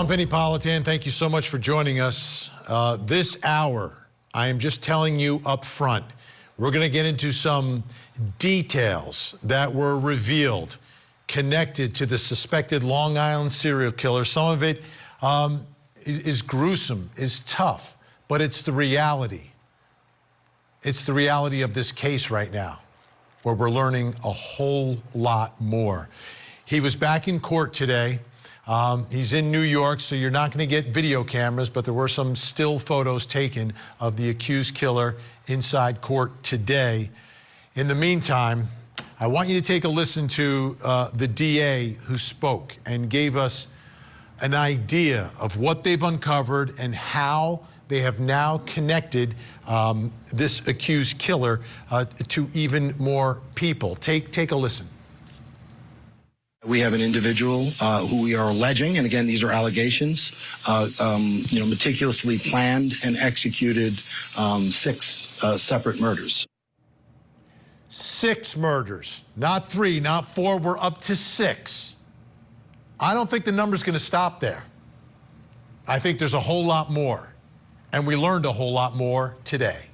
I'm Vinny Politan. Thank you so much for joining us. This hour, I am just telling you up front, we're going to get into some details that were revealed connected to the suspected Long Island serial killer. Some of it is gruesome, is tough, but it's the reality. It's the reality of this case right now, where we're learning a whole lot more. He was back in court today. He's in New York, so you're not going to get video cameras, but there were some still photos taken of the accused killer inside court today. In the meantime, I want you to take a listen to the DA who spoke and gave us an idea of what they've uncovered and how they have now connected this accused killer to even more people. Take a listen. We have an individual who we are alleging, and again, these are allegations, meticulously planned and executed 6 separate murders. 6 murders, not 3, not 4, we're up to 6. I don't think the number's going to stop there. I think there's a whole lot more, and we learned a whole lot more today.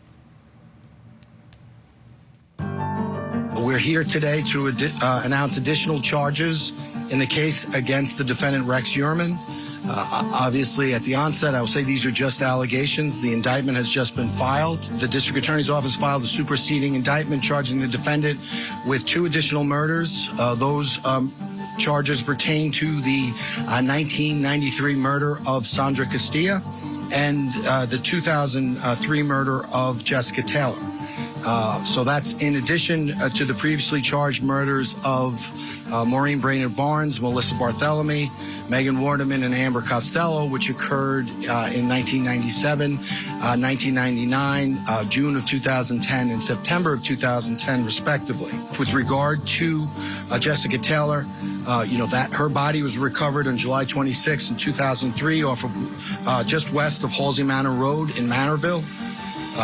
We're here today to announce additional charges in the case against the defendant Rex Heuermann. Obviously, at the onset, I will say these are just allegations. The indictment has just been filed. The District Attorney's Office filed a superseding indictment charging the defendant with 2 additional murders. Those charges pertain to the 1993 murder of Sandra Castilla and the 2003 murder of Jessica Taylor. So that's in addition to the previously charged murders of Maureen Brainerd Barnes, Melissa Barthelemy, Megan Wardeman, and Amber Costello, which occurred in 1997, 1999, June of 2010, and September of 2010, respectively. With regard to Jessica Taylor, that her body was recovered on July 26 in 2003 off of just west of Halsey Manor Road in Manorville.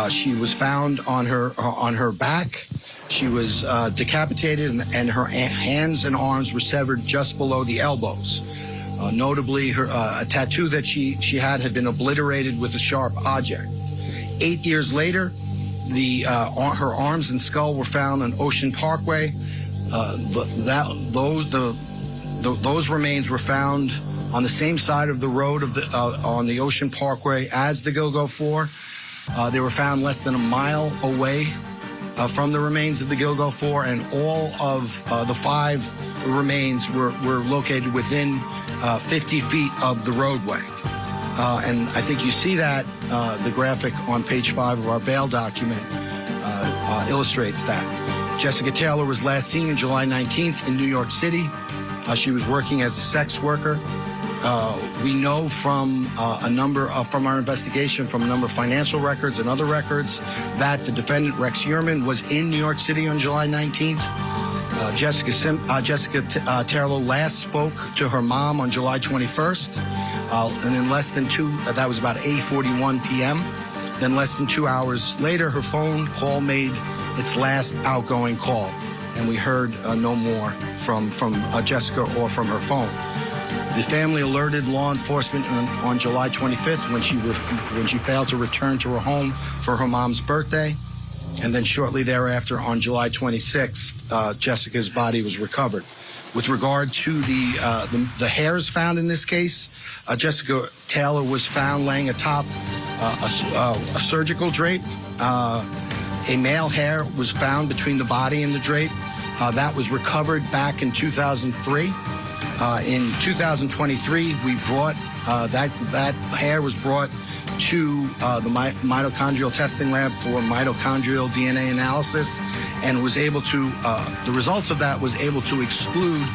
She was found on her back. She was decapitated, and her hands and arms were severed just below the elbows. Notably, a tattoo that she had been obliterated with a sharp object. 8 years later, her arms and skull were found on Ocean Parkway. Those remains were found on the same side of the road on the Ocean Parkway as the Gilgo 4. They were found less than a mile away from the remains of the Gilgo 4, and all of the 5 remains were located within 50 feet of the roadway. And I think you see that the graphic on page 5 of our bail document illustrates that. Jessica Taylor was last seen on July 19th in New York City. She was working as a sex worker. We know from from our investigation, from a number of financial records and other records, that the defendant, Rex Heuermann, was in New York City on July 19th. Jessica Taylor last spoke to her mom on July 21st, and then less than that was about 8:41 p.m. Then less than 2 hours later, her phone call made its last outgoing call, and we heard no more from Jessica or from her phone. The family alerted law enforcement on July 25th when she failed to return to her home for her mom's birthday. And then shortly thereafter, on July 26th, Jessica's body was recovered. With regard to the hairs found in this case, Jessica Taylor was found laying atop a surgical drape. A male hair was found between the body and the drape. That was recovered back in 2003. In 2023, we brought that hair was brought to the mitochondrial testing lab for mitochondrial DNA analysis, and was able to the results of that was able to exclude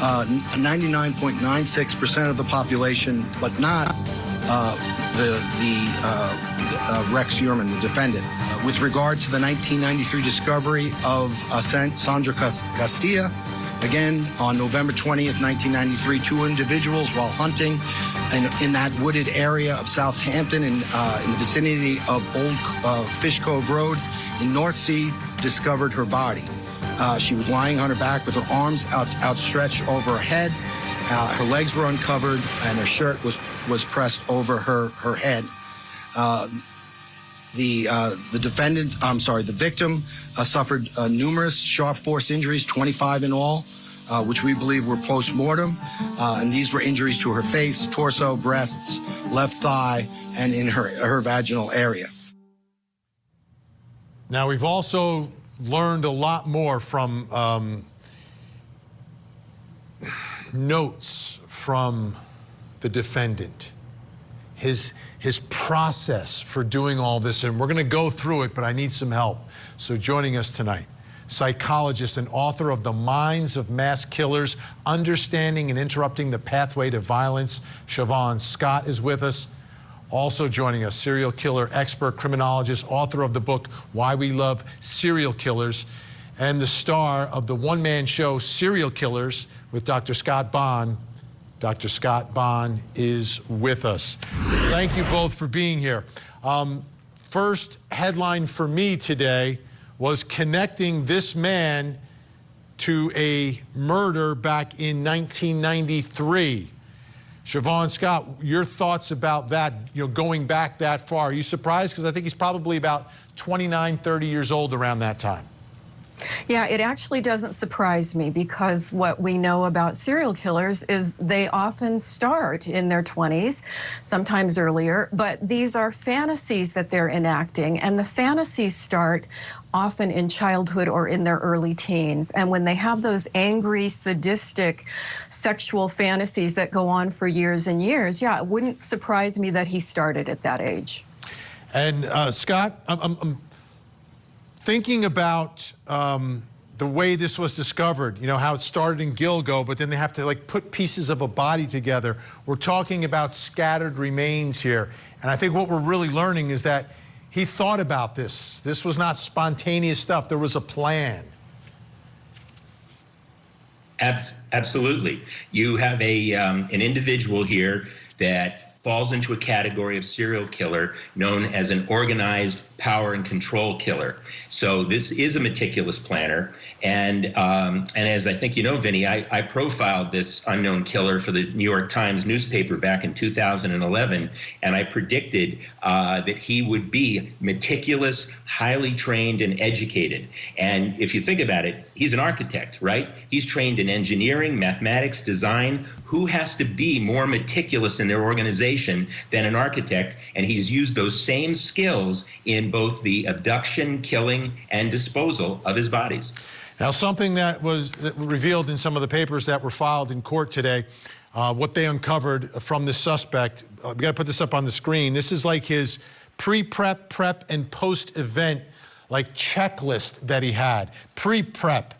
99.96% of the population, but not Rex Heuermann, the defendant. With regard to the 1993 discovery of Sandra Castilla, again, on November 20th, 1993, 2 individuals, while hunting in that wooded area of Southampton in the vicinity of Old Fish Cove Road in Northsea, discovered her body. She was lying on her back with her arms outstretched over her head, Her legs were uncovered, and her shirt was pressed over her head. The victim suffered numerous sharp force injuries, 25 in all, which we believe were post-mortem. And these were injuries to her face, torso, breasts, left thigh, and in her vaginal area. Now, we've also learned a lot more from notes from the defendant, his process for doing all this, and we're going to go through it, but I need some help. So joining us tonight, psychologist and author of The Minds of Mass Killers, Understanding and Interrupting the Pathway to Violence, Siobhan Scott is with us. Also joining us, serial killer expert, criminologist, author of the book Why We Love Serial Killers, and the star of the one-man show Serial Killers with Dr. Scott Bond. Dr. Scott Bond is with us. Thank you both for being here. First headline for me today was connecting this man to a murder back in 1993. Siobhan Scott, your thoughts about that, going back that far. Are you surprised? Because I think he's probably about 29, 30 years old around that time. Yeah, it actually doesn't surprise me, because what we know about serial killers is they often start in their 20s, sometimes earlier, but these are fantasies that they're enacting, and the fantasies start often in childhood or in their early teens. And when they have those angry, sadistic, sexual fantasies that go on for years and years, yeah, it wouldn't surprise me that he started at that age. And Scott, I'm thinking about the way this was discovered, how it started in Gilgo, but then they have to put pieces of a body together. We're talking about scattered remains here. And I think what we're really learning is that he thought about this. This was not spontaneous stuff. There was a plan. Absolutely. You have an individual here that falls into a category of serial killer known as an organized power and control killer. So this is a meticulous planner. And as I think you know, Vinny, I profiled this unknown killer for the New York Times newspaper back in 2011, and I predicted that he would be meticulous, highly trained, and educated. And if you think about it, he's an architect, right? He's trained in engineering, mathematics, design. Who has to be more meticulous in their organization than an architect? And he's used those same skills in both the abduction, killing, and disposal of his bodies. Now, something that was revealed in some of the papers that were filed in court today, what they uncovered from the suspect, we got to put this up on the screen. This is like his pre-prep, prep, and post-event checklist that he had. Pre-prep,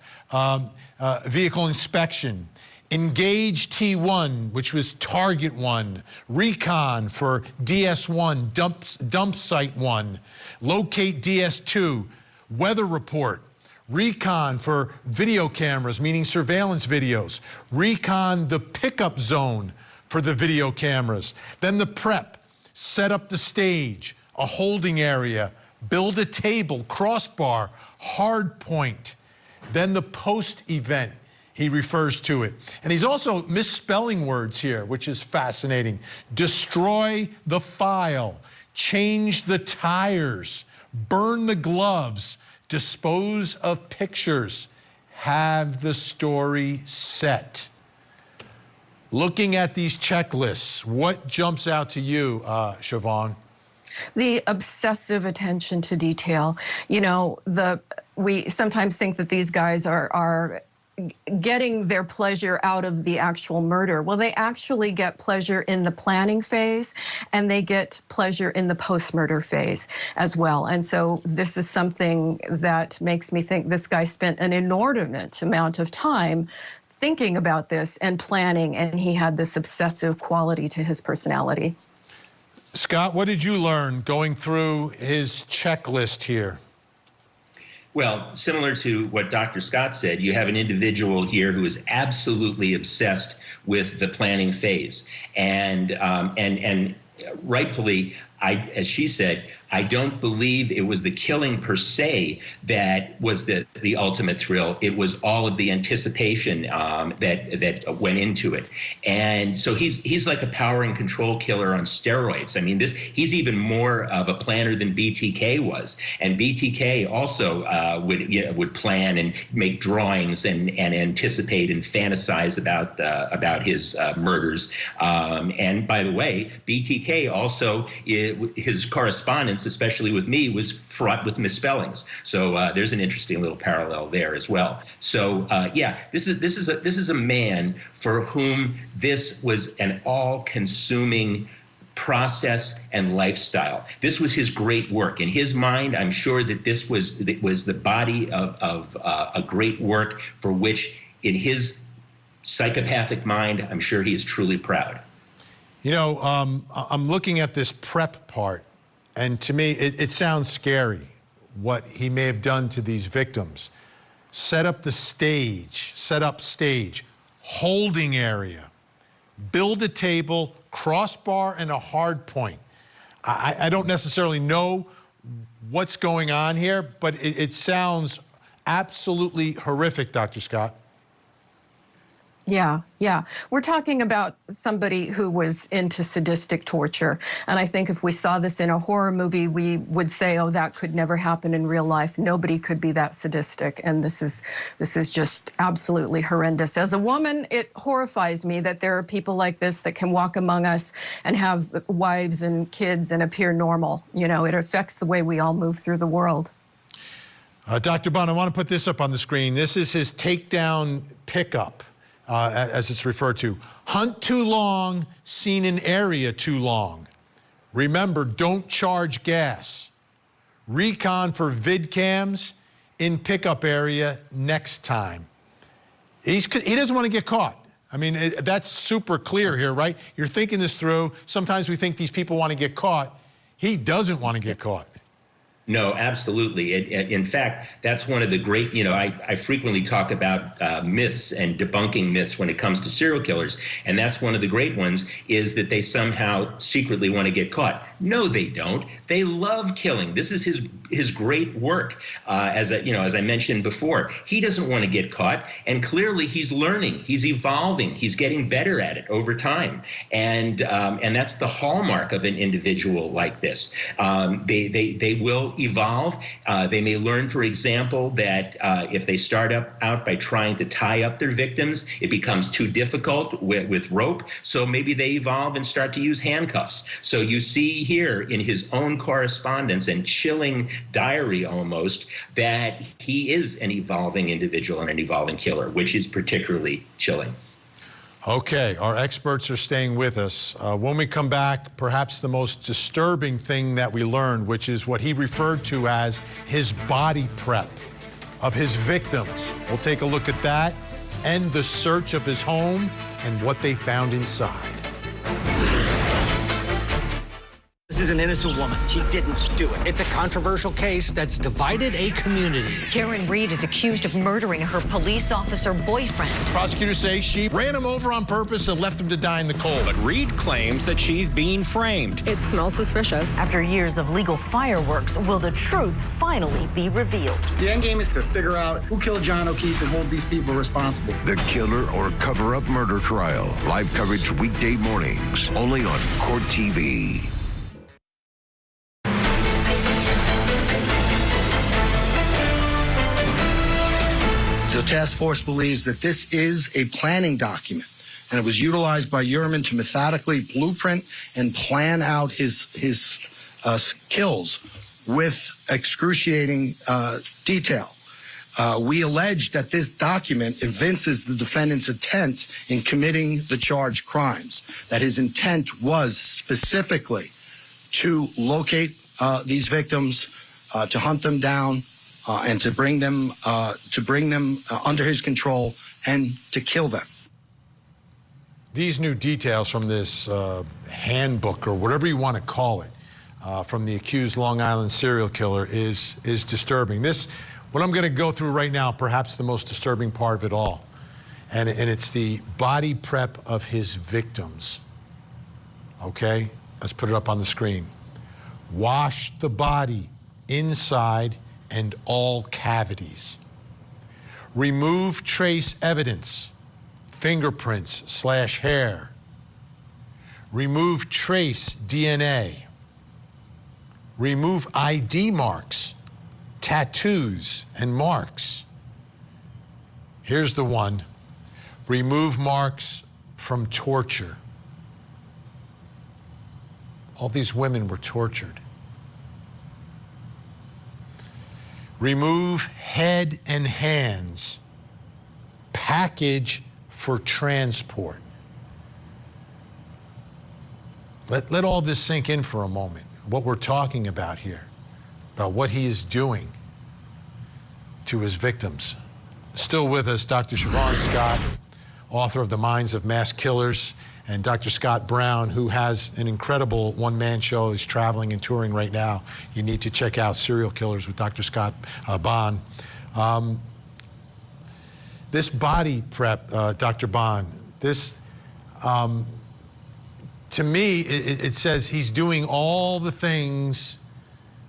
vehicle inspection, Engage T1, which was Target 1, Recon for DS1, Dump Site 1, Locate DS2, Weather Report, Recon for video cameras, meaning surveillance videos, Recon the pickup zone for the video cameras, then the prep, set up the stage, a holding area, build a table, crossbar, hard point, then the post-event. He refers to it. And he's also misspelling words here, which is fascinating. Destroy the file, change the tires, burn the gloves, dispose of pictures, have the story set. Looking at these checklists, what jumps out to you, Siobhan? The obsessive attention to detail. We sometimes think that these guys are getting their pleasure out of the actual murder. Well, they actually get pleasure in the planning phase, and they get pleasure in the post-murder phase as well. And so this is something that makes me think this guy spent an inordinate amount of time thinking about this and planning, and he had this obsessive quality to his personality. Scott, what did you learn going through his checklist here? Well, similar to what Dr. Scott said, you have an individual here who is absolutely obsessed with the planning phase. And rightfully, as she said, I don't believe it was the killing per se that was the ultimate thrill. It was all of the anticipation that went into it. And so he's like a power and control killer on steroids. I mean, he's even more of a planner than BTK was. And BTK also would plan and make drawings and anticipate and fantasize about his murders. And by the way, BTK also, his correspondence, especially with me, was fraught with misspellings. So there's an interesting little parallel there as well. So yeah, this is a man for whom this was an all-consuming process and lifestyle. This was his great work. In his mind, I'm sure that this was the body of a great work for which, in his psychopathic mind, I'm sure he is truly proud. You know, I'm looking at this prep part, and to me, it sounds scary what he may have done to these victims. Set up stage, holding area, build a table, crossbar, and a hard point. I don't necessarily know what's going on here, but it sounds absolutely horrific, Dr. Scott. Yeah, yeah. We're talking about somebody who was into sadistic torture. And I think if we saw this in a horror movie, we would say, oh, that could never happen in real life. Nobody could be that sadistic. And this is just absolutely horrendous. As a woman, it horrifies me that there are people like this that can walk among us and have wives and kids and appear normal. You know, it affects the way we all move through the world. Dr. Bunn, I want to put this up on the screen. This is his takedown pickup. As it's referred to. Hunt too long, seen an area too long. Remember, don't charge gas. Recon for vid cams in pickup area next time. He doesn't want to get caught. I mean, that's super clear here, right? You're thinking this through. Sometimes we think these people want to get caught. He doesn't want to get caught. No, absolutely. In fact, that's one of the great, I frequently talk about myths and debunking myths when it comes to serial killers. And that's one of the great ones, is that they somehow secretly want to get caught. No, they don't. They love killing. This is his great work. As I mentioned before, he doesn't want to get caught. And clearly he's learning. He's evolving. He's getting better at it over time. And that's the hallmark of an individual like this. They will evolve. They may learn, for example, that if they start out by trying to tie up their victims, it becomes too difficult with rope. So maybe they evolve and start to use handcuffs. So you see here in his own correspondence and chilling diary almost that he is an evolving individual and an evolving killer, which is particularly chilling. Okay, our experts are staying with us. When we come back, perhaps the most disturbing thing that we learned, which is what he referred to as his body prep of his victims. We'll take a look at that and the search of his home and what they found inside. This is an innocent woman. She didn't do it. It's a controversial case that's divided a community. Karen Reed is accused of murdering her police officer boyfriend. Prosecutors say she ran him over on purpose and left him to die in the cold. But Reed claims that she's being framed. It smells suspicious. After years of legal fireworks, will the truth finally be revealed? The end game is to figure out who killed John O'Keefe and hold these people responsible. The Killer or Cover-Up Murder Trial. Live coverage weekday mornings, only on Court TV. The task force believes that this is a planning document, and it was utilized by Heuermann to methodically blueprint and plan out his kills with excruciating detail. We allege that this document evinces the defendant's intent in committing the charged crimes, that his intent was specifically to locate these victims, to hunt them down, and to bring them under his control and to kill them. These new details from this handbook, or whatever you want to call it, from the accused Long Island serial killer is disturbing. What I'm going to go through right now, perhaps the most disturbing part of it all, and it's the body prep of his victims. Okay, let's put it up on the screen. Wash the body inside and all cavities. Remove trace evidence, fingerprints/hair. Remove trace DNA. Remove ID marks, tattoos, and marks. Here's the one. Remove marks from torture. All these women were tortured. Remove head and hands. Package for transport. Let all this sink in for a moment. What we're talking about here, about what he is doing to his victims. Still with us, Dr. Siobhan Scott, author of The Minds of Mass Killers, and Dr. Scott Brown, who has an incredible one-man show. He's traveling and touring right now. You need to check out Serial Killers with Dr. Scott Bond. This body prep, Dr. Bond, this, to me, it says he's doing all the things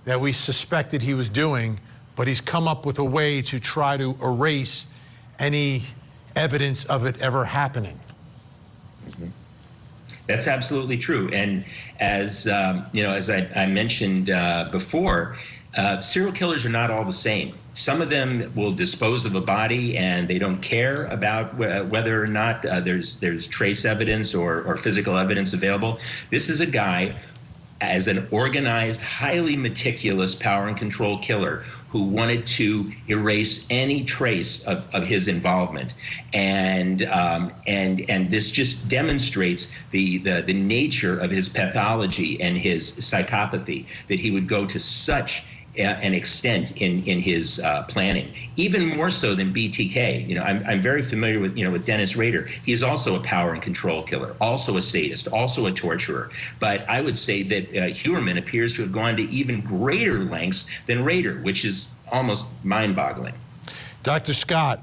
that we suspected he was doing, but he's come up with a way to try to erase any evidence of it ever happening. Mm-hmm. That's absolutely true. And as as I mentioned before, serial killers are not all the same. Some of them will dispose of a body and they don't care about whether or not there's trace evidence or physical evidence available. This is a guy, as an organized, highly meticulous power and control killer, who wanted to erase any trace of his involvement, and this just demonstrates the nature of his pathology and his psychopathy, that he would go to such an extent in his planning, even more so than BTK. I'm very familiar with Dennis Rader. He's also a power and control killer, also a sadist, also a torturer. But I would say that Heuermann appears to have gone to even greater lengths than Rader, which is almost mind-boggling. Dr. Scott,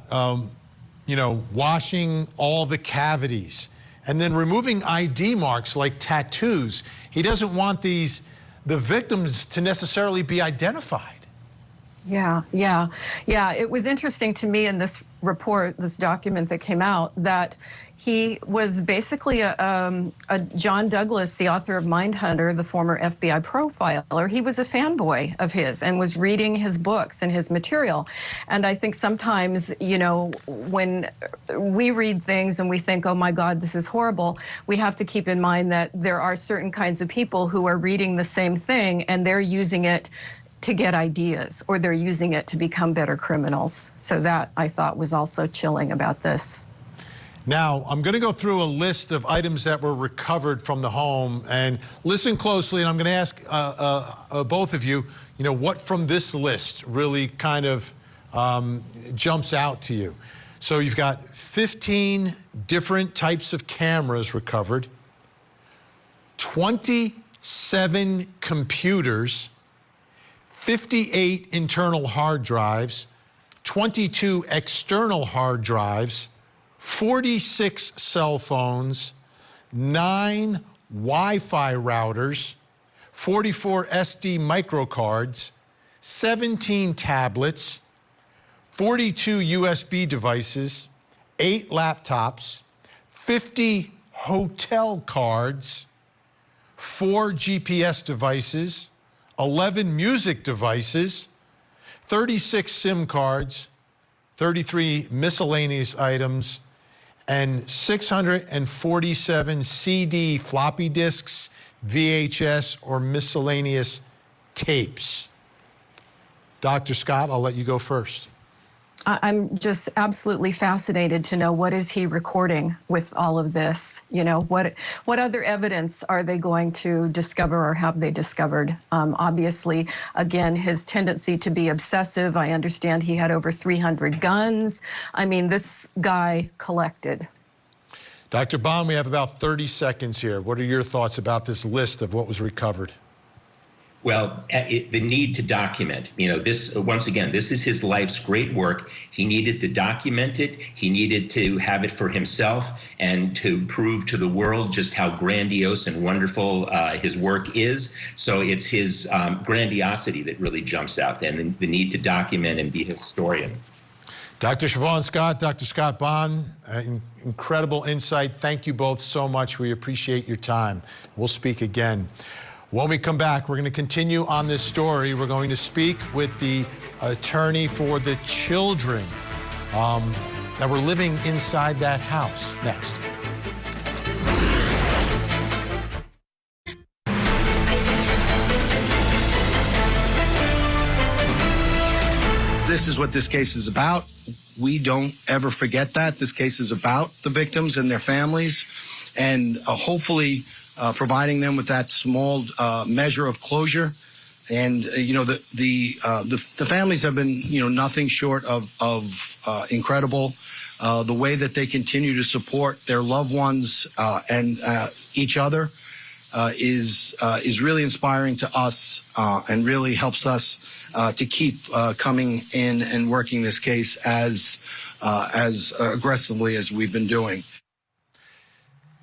washing all the cavities and then removing ID marks like tattoos. He doesn't want the victims to necessarily be identified. Yeah. It was interesting to me in this report, this document that came out, that he was basically a John Douglas, the author of Mindhunter, the former FBI profiler. He was a fanboy of his and was reading his books and his material. And I think sometimes, when we read things and we think, oh my God, this is horrible, we have to keep in mind that there are certain kinds of people who are reading the same thing and they're using it to get ideas, or they're using it to become better criminals. So that, I thought, was also chilling about this. Now, I'm going to go through a list of items that were recovered from the home, and listen closely, and I'm going to ask both of you, what from this list really kind of jumps out to you. So you've got 15 different types of cameras recovered, 27 computers, 58 internal hard drives, 22 external hard drives, 46 cell phones, 9 Wi-Fi routers, 44 SD microcards, 17 tablets, 42 USB devices, 8 laptops, 50 hotel cards, 4 GPS devices, 11 music devices, 36 SIM cards, 33 miscellaneous items, and 647 CD floppy disks, VHS, or miscellaneous tapes. Dr. Scott, I'll let you go first. I'm just absolutely fascinated to know, what is he recording with all of this? What other evidence are they going to discover, or have they discovered? Obviously, again, his tendency to be obsessive. I understand he had over 300 guns. I mean, this guy collected. Dr. Bond, we have about 30 seconds here. What are your thoughts about this list of what was recovered? Well, the need to document, this, once again, this is his life's great work. He needed to document it. He needed to have it for himself and to prove to the world just how grandiose and wonderful his work is. So it's his grandiosity that really jumps out, and the need to document and be a historian. Dr. Siobhan Scott, Dr. Scott Bond, incredible insight. Thank you both so much. We appreciate your time. We'll speak again. When we come back, we're going to continue on this story. We're going to speak with the attorney for the children that were living inside that house. Next. This is what this case is about. We don't ever forget that. This case is about the victims and their families, and hopefully providing them with that small measure of closure. And the families have been nothing short of incredible. The way that they continue to support their loved ones and each other is really inspiring to us and really helps us to keep coming in and working this case as aggressively as we've been doing.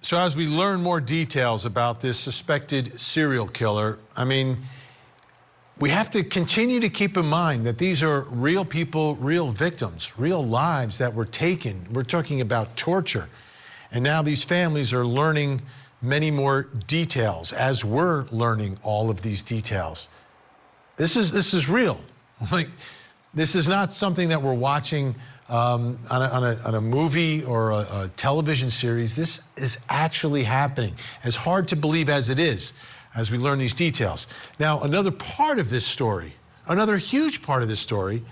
So as we learn more details about this suspected serial killer, I mean, we have to continue to keep in mind that these are real people, real victims, real lives that were taken. We're talking about torture. And now these families are learning many more details as we're learning all of these details. This is real. Like, this is not something that we're watching on a movie or a television series. This is actually happening, as hard to believe as it is, as we learn these details. Now, another part of this story, another huge part of this story,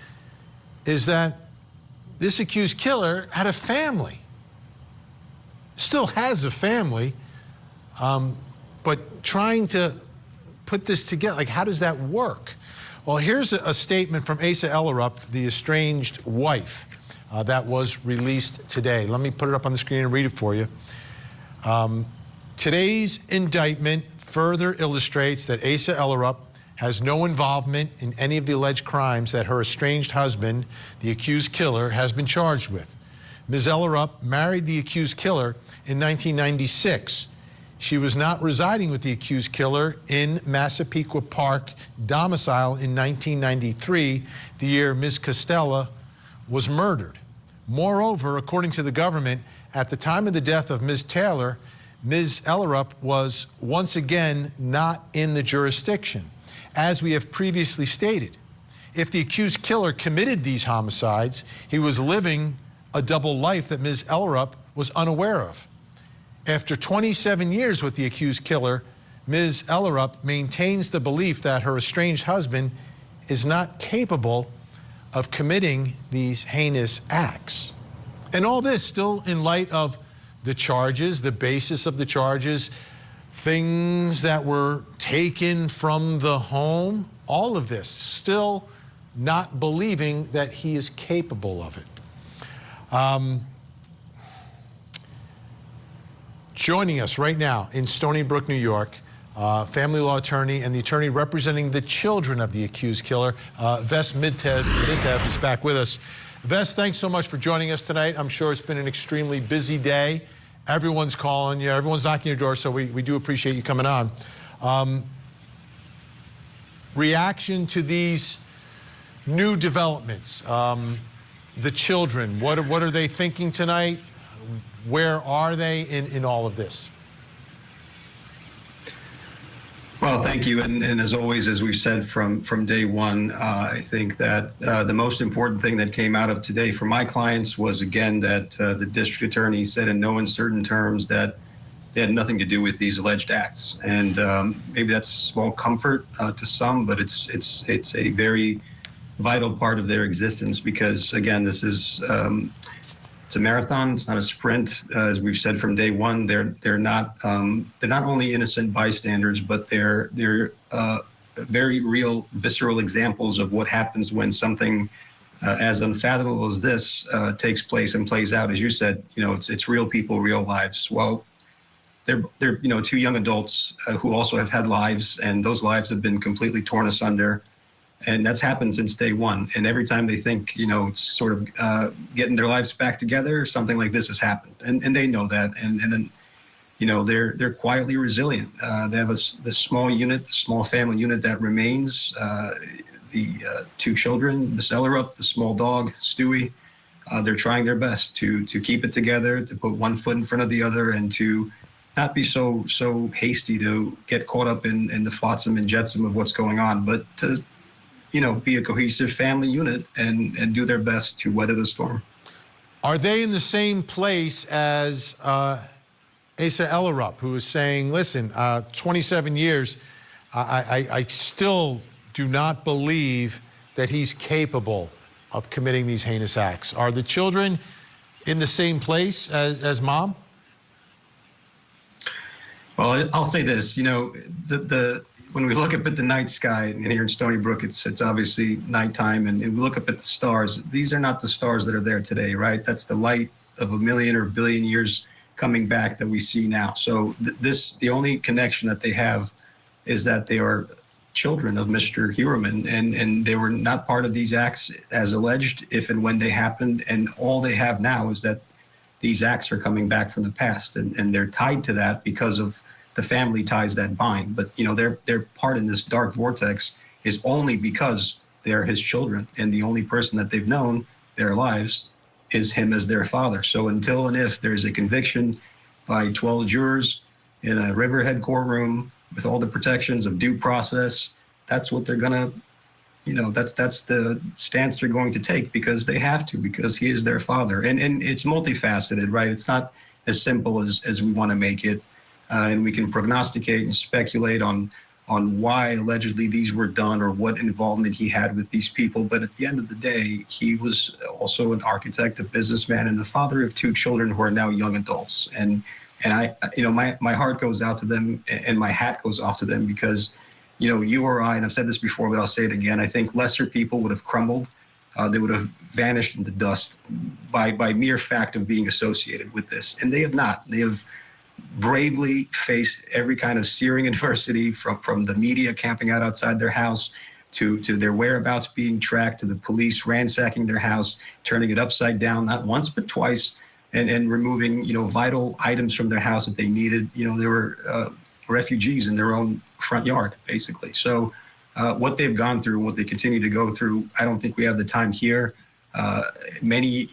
is that this accused killer had a family. Still has a family, but trying to put this together, like, how does that work? Well, here's a statement from Asa Ellerup, the estranged wife, that was released today. Let me put it up on the screen and read it for you. Today's indictment further illustrates that Asa Ellerup has no involvement in any of the alleged crimes that her estranged husband, the accused killer, has been charged with. Ms. Ellerup married the accused killer in 1996. She was not residing with the accused killer in Massapequa Park domicile in 1993, the year Ms. Costella was murdered. Moreover, according to the government, at the time of the death of Ms. Taylor, Ms. Ellerup was once again not in the jurisdiction. As we have previously stated, if the accused killer committed these homicides, he was living a double life that Ms. Ellerup was unaware of. After 27 years with the accused killer, Ms. Ellerup maintains the belief that her estranged husband is not capable of committing these heinous acts. And all this still in light of the charges, the basis of the charges, things that were taken from the home, all of this, still not believing that he is capable of it. Joining us right now in Stony Brook, New York, family law attorney and the attorney representing the children of the accused killer, Ves Midtev is back with us. Ves, thanks so much for joining us tonight. I'm sure it's been an extremely busy day. Everyone's calling you, everyone's knocking your door, so we do appreciate you coming on. Reaction to these new developments, the children, what are they thinking tonight? Where are they in all of this? Well, thank you. And as always, as we've said from day one, I think that the most important thing that came out of today for my clients was, again, that the district attorney said in no uncertain terms that they had nothing to do with these alleged acts. And maybe that's small comfort to some, but it's a very vital part of their existence because, again, this is it's a marathon. It's not a sprint. As we've said from day one, they're not only innocent bystanders, but they're very real, visceral examples of what happens when something as unfathomable as this takes place and plays out. As you said, it's real people, real lives. Well, they're two young adults who also have had lives, and those lives have been completely torn asunder. And that's happened since day one. And every time they think, it's sort of getting their lives back together, something like this has happened. And they know that. And then, they're quietly resilient. They have this small unit, the small family unit that remains. The two children, Miss Ellerup, the small dog, Stewie, they're trying their best to keep it together, to put one foot in front of the other, and to not be so hasty to get caught up in the flotsam and jetsam of what's going on, but to be a cohesive family unit and do their best to weather the storm. Are they in the same place as Asa Ellerup, who is saying, listen, 27 years, I still do not believe that he's capable of committing these heinous acts? Are the children in the same place as mom? Well, I'll say this, when we look up at the night sky, and here in Stony Brook, it's obviously nighttime, and we look up at the stars. These are not the stars that are there today, right? That's the light of a million or billion years coming back that we see now. So the only connection that they have is that they are children of Mr. Heuermann, and they were not part of these acts as alleged if and when they happened. And all they have now is that these acts are coming back from the past, and they're tied to that because of the family ties that bind. But their part in this dark vortex is only because they're his children, and the only person that they've known their lives is him as their father. So until and if there's a conviction by 12 jurors in a Riverhead courtroom with all the protections of due process, that's what they're gonna, that's the stance they're going to take, because they have to, because he is their father. And it's multifaceted, right? It's not as simple as we want to make it. And we can prognosticate and speculate on why allegedly these were done or what involvement he had with these people. But at the end of the day, he was also an architect, a businessman, and the father of two children who are now young adults. And I, my heart goes out to them, and my hat goes off to them, because, you or I, and I've said this before, but I'll say it again, I think lesser people would have crumbled. They would have vanished into dust by mere fact of being associated with this. And they have not. They have bravely faced every kind of searing adversity, from the media camping out outside their house to their whereabouts being tracked, to the police ransacking their house, turning it upside down, not once but twice, and removing vital items from their house that they needed. They were refugees in their own front yard, basically. So what they've gone through and what they continue to go through, I don't think we have the time here. Many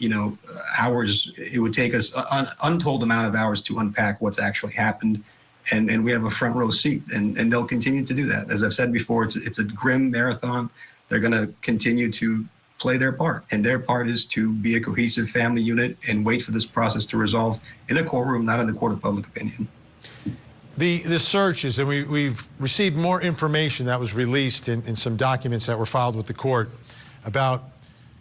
hours, it would take us an untold amount of hours to unpack what's actually happened, and we have a front row seat, and they'll continue to do that. As I've said before, it's a grim marathon. They're going to continue to play their part, and their part is to be a cohesive family unit and wait for this process to resolve in a courtroom, not in the court of public opinion. The searches, and we've received more information that was released in some documents that were filed with the court about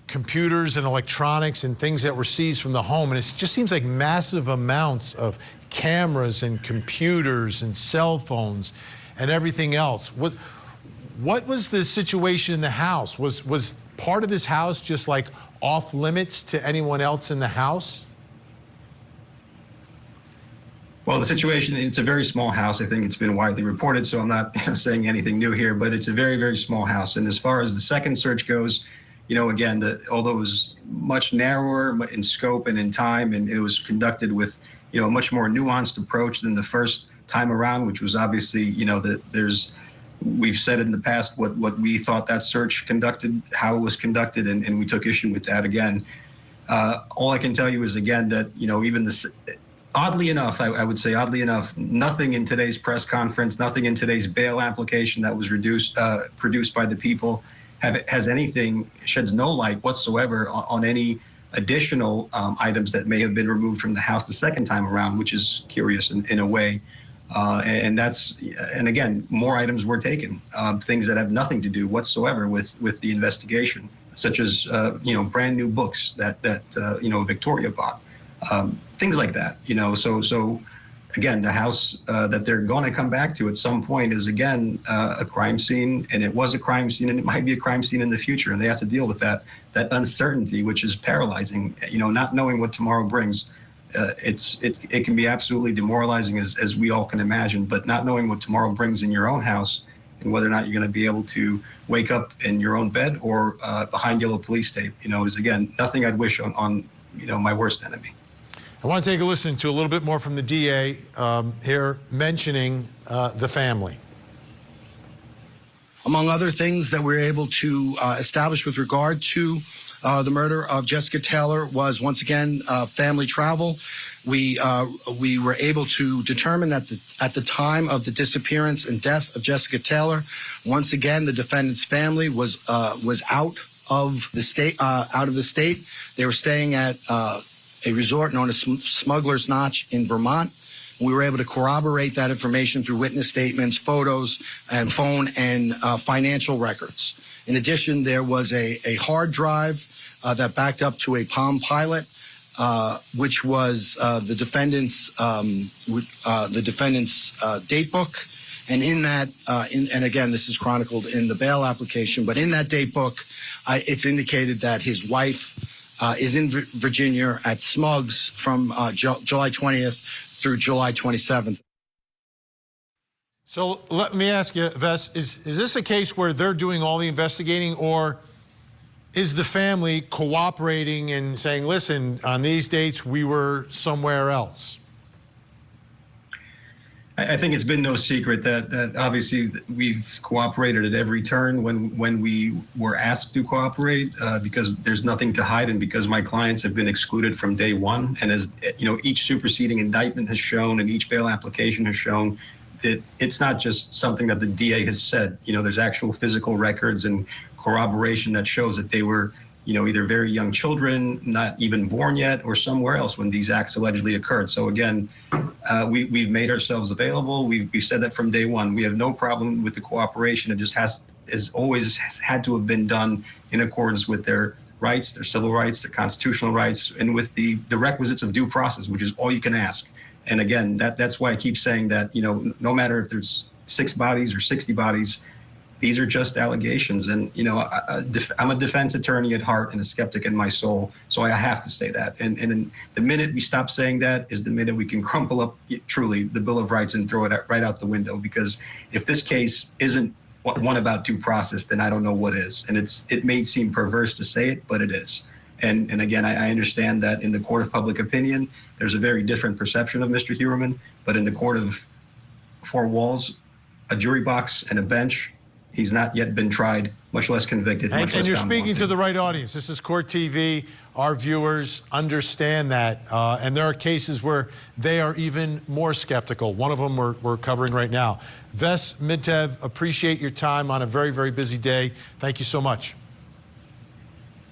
computers and electronics and things that were seized from the home. And it just seems like massive amounts of cameras and computers and cell phones and everything else. What was the situation in the house? Was part of this house just like off limits to anyone else in the house? Well, the situation, it's a very small house. I think it's been widely reported, so I'm not saying anything new here, but it's a very, very small house. And as far as the second search goes, again, although it was much narrower in scope and in time, and it was conducted with, a much more nuanced approach than the first time around, which was obviously, we've said in the past what we thought that search conducted, how it was conducted, and we took issue with that again. All I can tell you is, again, that, even this, oddly enough, I would say oddly enough, nothing in today's press conference, nothing in today's bail application that was produced by the people has anything, sheds no light whatsoever on any additional items that may have been removed from the house the second time around, which is curious in a way. And again, more items were taken, things that have nothing to do whatsoever with the investigation, such as brand new books that Victoria bought, things like that. So again, the house that they're going to come back to at some point is, again, a crime scene, and it was a crime scene, and it might be a crime scene in the future, and they have to deal with that uncertainty, which is paralyzing. Not knowing what tomorrow brings it can be absolutely demoralizing, as we all can imagine. But not knowing what tomorrow brings in your own house, and whether or not you're going to be able to wake up in your own bed or behind yellow police tape, is, again, nothing I'd wish on my worst enemy. I want to take a listen to a little bit more from the DA here mentioning the family. Among other things that we're able to establish with regard to the murder of Jessica Taylor was, once again, family travel. We were able to determine that at the time of the disappearance and death of Jessica Taylor, once again, the defendant's family was out of the state. They were staying at a resort known as Smuggler's Notch in Vermont. We were able to corroborate that information through witness statements, photos, and phone and financial records. In addition, there was a hard drive that backed up to a Palm Pilot, which was the defendant's date book. And in that, and again, this is chronicled in the bail application, but in that date book, it's indicated that his wife is in Virginia at Smugs from July 20th through July 27th. So let me ask you, Ves, is this a case where they're doing all the investigating, or is the family cooperating and saying, listen, on these dates, we were somewhere else? I think it's been no secret that obviously we've cooperated at every turn when we were asked to cooperate, because there's nothing to hide, and because my clients have been excluded from day one. And as each superseding indictment has shown and each bail application has shown, it's not just something that the DA has said. There's actual physical records and corroboration that shows that they were either very young children, not even born yet, or somewhere else when these acts allegedly occurred. So again, we've made ourselves available. We've said that from day one. We have no problem with the cooperation. It just has always had to have been done in accordance with their rights, their civil rights, their constitutional rights, and with the requisites of due process, which is all you can ask. And again, that's why I keep saying that, no matter if there's 6 bodies or 60 bodies, these are just allegations. And, I'm a defense attorney at heart and a skeptic in my soul, so I have to say that. And the minute we stop saying that is the minute we can crumple up truly the Bill of Rights and throw it right out the window. Because if this case isn't one about due process, then I don't know what is. And it may seem perverse to say it, but it is. And again, I understand that in the court of public opinion, there's a very different perception of Mr. Heuermann, but in the court of 4 walls, a jury box and a bench, he's not yet been tried, much less convicted. And you're speaking to the right audience. This is Court TV. Our viewers understand that. And there are cases where they are even more skeptical. One of them we're covering right now. Ves Midtev, appreciate your time on a very, very busy day. Thank you so much.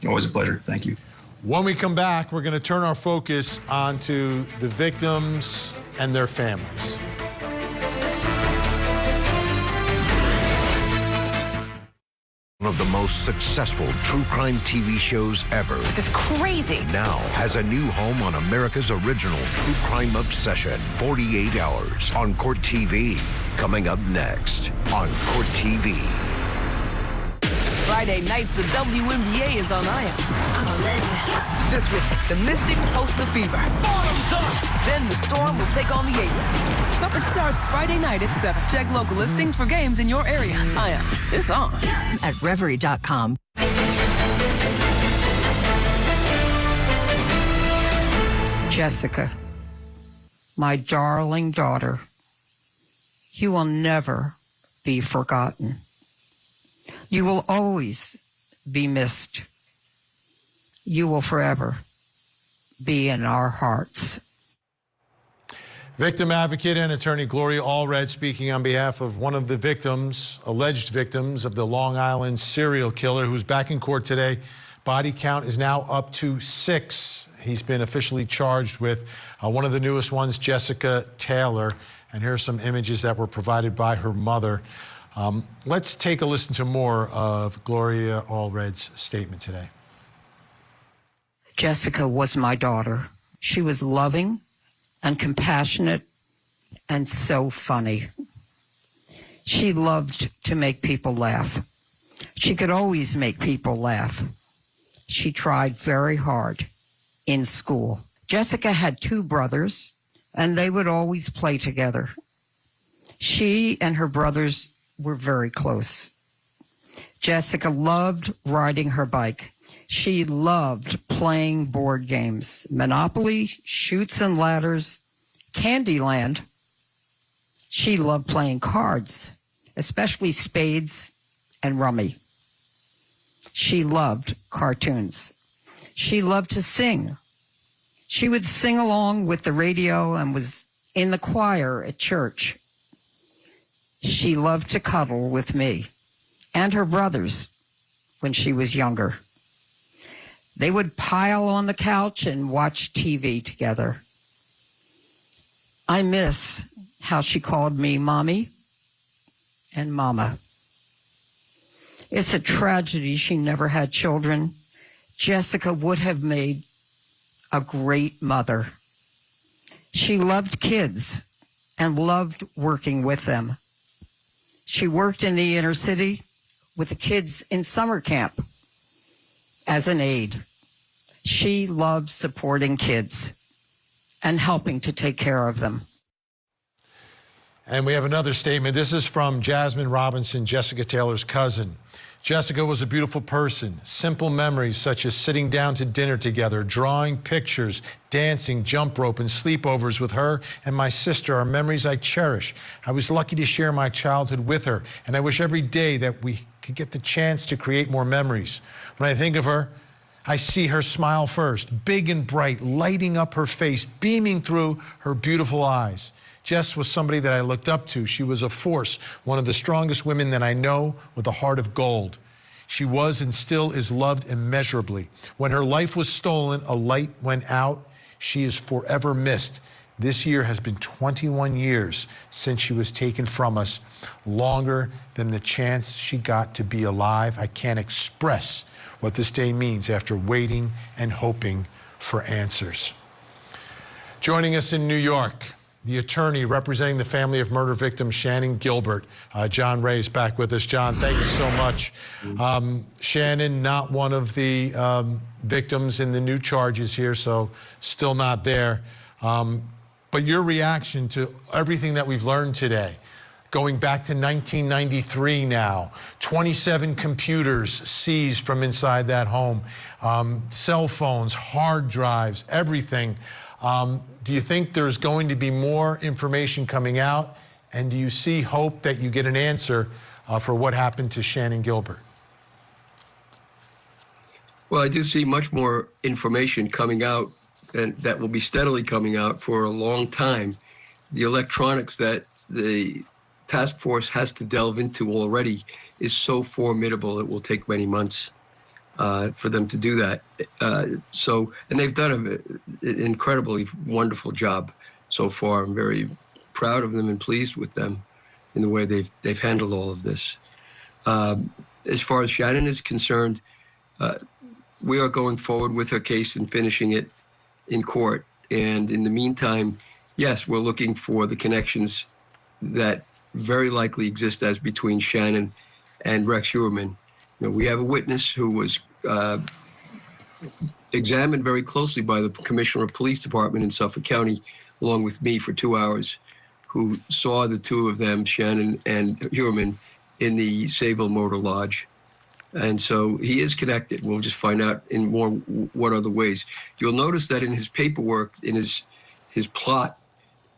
Always a pleasure. Thank you. When we come back, we're going to turn our focus onto the victims and their families. One of the most successful true crime TV shows ever. This is crazy. Now has a new home on America's original true crime obsession, 48 Hours, on Court TV. Coming up next on Court TV. Friday nights, the WNBA is on Ion. This week, the Mystics host the Fever. Then the Storm will take on the Aces. Coverage starts Friday night at 7. Check local listings for games in your area. Ion, it's on. At Reverie.com. Jessica, my darling daughter, you will never be forgotten. You will always be missed. You will forever be in our hearts. Victim advocate and attorney Gloria Allred speaking on behalf of one of the victims, alleged victims of the Long Island serial killer, who's back in court today. Body count is now up to 6. He's been officially charged with one of the newest ones, Jessica Taylor. And here are some images that were provided by her mother. Let's take a listen to more of Gloria Allred's statement today. Jessica was my daughter. She was loving and compassionate and so funny. She loved to make people laugh. She could always make people laugh. She tried very hard in school. Jessica had 2 brothers, and they would always play together. She and her brothers were very close. Jessica loved riding her bike. She loved playing board games, Monopoly, Chutes and Ladders, Candyland. She loved playing cards, especially spades and rummy. She loved cartoons. She loved to sing. She would sing along with the radio and was in the choir at church. She loved to cuddle with me and her brothers when she was younger. They would pile on the couch and watch TV together. I miss how she called me Mommy and Mama. It's a tragedy she never had children. Jessica would have made a great mother. She loved kids and loved working with them. She worked in the inner city with the kids in summer camp as an aide. She loved supporting kids and helping to take care of them. And we have another statement. This is from Jasmine Robinson, Jessica Taylor's cousin. Jessica was a beautiful person. Simple memories such as sitting down to dinner together, drawing pictures, dancing, jump rope, and sleepovers with her and my sister are memories I cherish. I was lucky to share my childhood with her, and I wish every day that we could get the chance to create more memories. When I think of her, I see her smile first, big and bright, lighting up her face, beaming through her beautiful eyes. Jess was somebody that I looked up to. She was a force, one of the strongest women that I know with a heart of gold. She was and still is loved immeasurably. When her life was stolen, a light went out. She is forever missed. This year has been 21 years since she was taken from us, longer than the chance she got to be alive. I can't express what this day means after waiting and hoping for answers. Joining us in New York, the attorney representing the family of murder victim Shannon Gilbert. John Ray is back with us. John, thank you so much. Shannon, not one of the victims in the new charges here, so still not there. But your reaction to everything that we've learned today, going back to 1993 now, 27 computers seized from inside that home, cell phones, hard drives, everything. Do you think there's going to be more information coming out? And do you see hope that you get an answer for what happened to Shannon Gilbert? Well, I do see much more information coming out, and that will be steadily coming out for a long time. The electronics that the task force has to delve into already is so formidable it will take many months for them to do that. And they've done an incredibly wonderful job so far. I'm very proud of them and pleased with them in the way they've handled all of this. As far as Shannon is concerned, we are going forward with her case and finishing it in court. And in the meantime, yes, we're looking for the connections that very likely exist as between Shannon and Rex Heuermann. You know, we have a witness who was examined very closely by the Commissioner of Police Department in Suffolk County, along with me for 2 hours, who saw the two of them, Shannon and Heuermann, in the Sayville Motor Lodge. And so he is connected. We'll just find out in more what other ways. You'll notice that in his paperwork, in his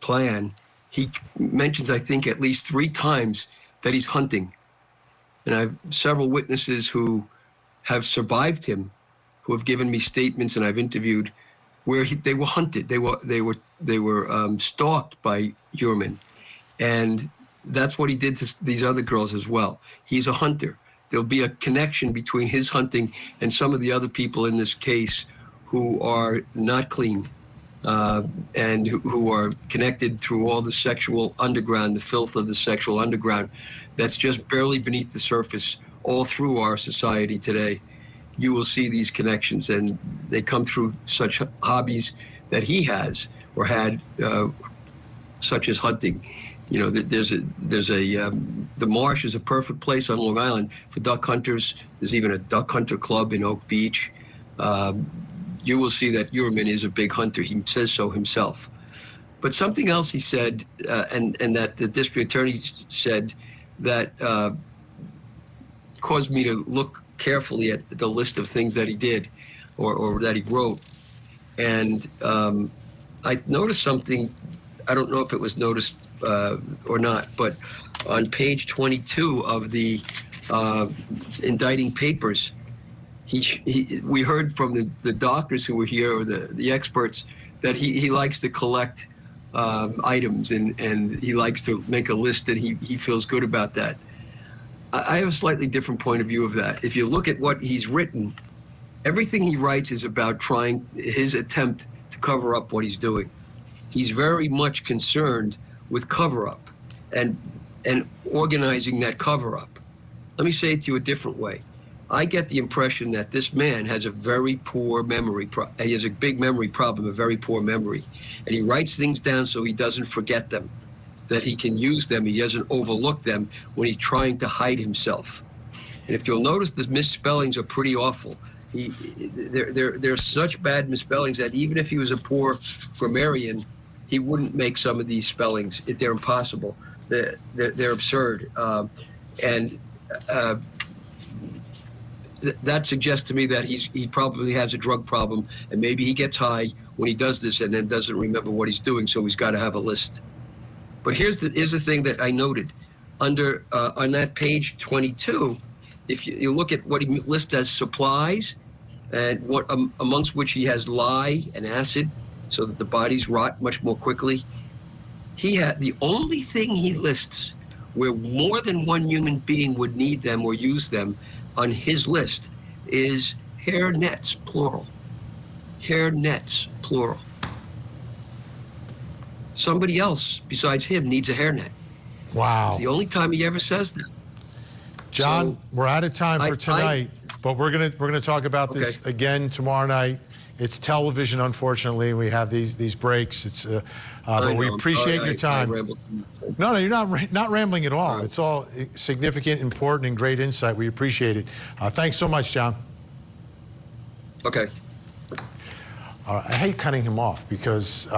plan, he mentions, I think, at least 3 times that he's hunting. And I have several witnesses who have survived him, who have given me statements, and I've interviewed where they were hunted. They were stalked by Heuermann, and that's what he did to these other girls as well. He's a hunter. There'll be a connection between his hunting and some of the other people in this case who are not clean and who are connected through all the sexual underground, the filth of the sexual underground that's just barely beneath the surface all through our society today. You will see these connections, and they come through such hobbies that he has or had, such as hunting. You know, the marsh is a perfect place on Long Island for duck hunters. There's even a duck hunter club in Oak Beach. you will see that Heuermann is a big hunter. He says so himself. But something else he said, and that the district attorney said, that caused me to look carefully at the list of things that he did or that he wrote. And I noticed something, I don't know if it was noticed or not, but on page 22 of the indicting papers, we heard from the doctors who were here, or the experts, that he likes to collect items and he likes to make a list, and he feels good about that. I have a slightly different point of view of that. If you look at what he's written, everything he writes is about his attempt to cover up what he's doing. He's very much concerned with cover-up and organizing that cover-up. Let me say it to you a different way. I get the impression that this man has a very poor memory. He has a big memory problem, a very poor memory. And he writes things down so he doesn't forget them, that he can use them, he doesn't overlook them when he's trying to hide himself. And if you'll notice, the misspellings are pretty awful. They're such bad misspellings that even if he was a poor grammarian, he wouldn't make some of these spellings. They're impossible. They're absurd. That suggests to me that he probably has a drug problem, and maybe he gets high when he does this and then doesn't remember what he's doing, so he's got to have a list. But here's the thing that I noted. Under on that page 22, if you look at what he lists as supplies, and what amongst which he has lye and acid, so that the bodies rot much more quickly. The only thing he lists where more than one human being would need them or use them on his list is hair nets, plural. Hair nets, plural. Somebody else besides him needs a hairnet. Wow. It's the only time he ever says that. John, we're out of time for tonight, but we're gonna talk about this again tomorrow night. It's television, unfortunately. We have these breaks. It's but we appreciate your time. No, you're not rambling at all. It's all significant, important, and great insight. We appreciate it. Thanks so much, John. Okay. I hate cutting him off because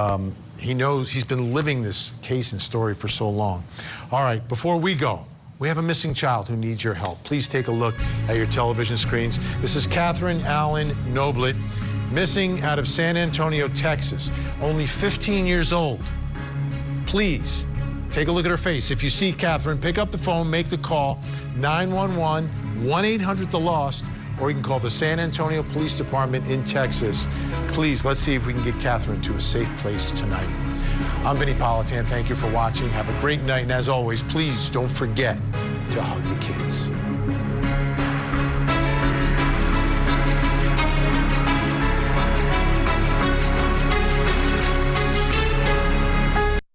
he knows he's been living this case and story for so long. All right, before we go, we have a missing child who needs your help. Please take a look at your television screens. This is Catherine Allen Noblet, missing out of San Antonio, Texas, only 15 years old. Please take a look at her face. If you see Catherine, pick up the phone, make the call, 911, 1-800-THE-LOST, or you can call the San Antonio Police Department in Texas. Please, let's see if we can get Catherine to a safe place tonight. I'm Vinny Politan. Thank you for watching. Have a great night. And as always, please don't forget to hug the kids.